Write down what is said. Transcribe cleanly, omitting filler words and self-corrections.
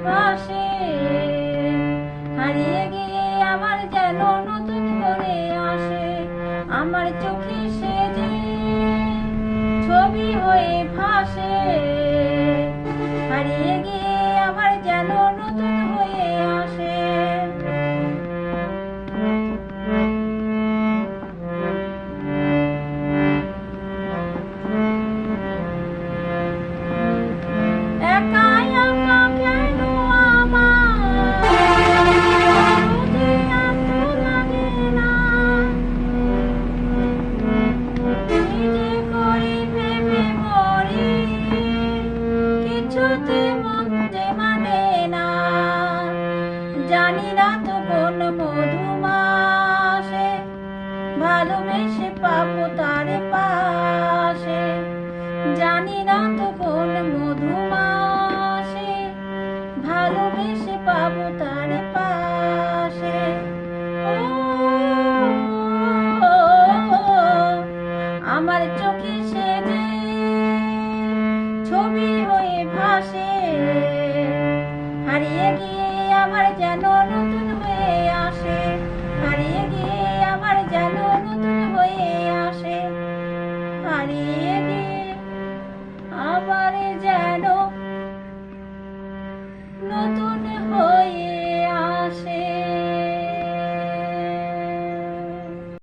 ভাসে, হারিয়ে গিয়ে আমার যেন নতুন করে আসে। আমার চোখে সে যে ছবি হয়ে ভাসে, হারিয়ে গিয়ে আমার যেন নতুন হয়ে আসে। একা একা কেন আমার বুঝি এত লাগে না, নিজে করি ভেবে মরি, কিছুতে মন যে মানে না। জানি না তো কোন মধুমাসে ভালোবেসে পাবো তার পাশে। জানি না তো কোন মধুমাসে ভালোবেসে পাবো তার পাশে। ও আমার চোখে সে যে ছবি হয়ে ভাসে, হারিয়ে গিয়ে আমার যেন নতুন হয়ে আসে।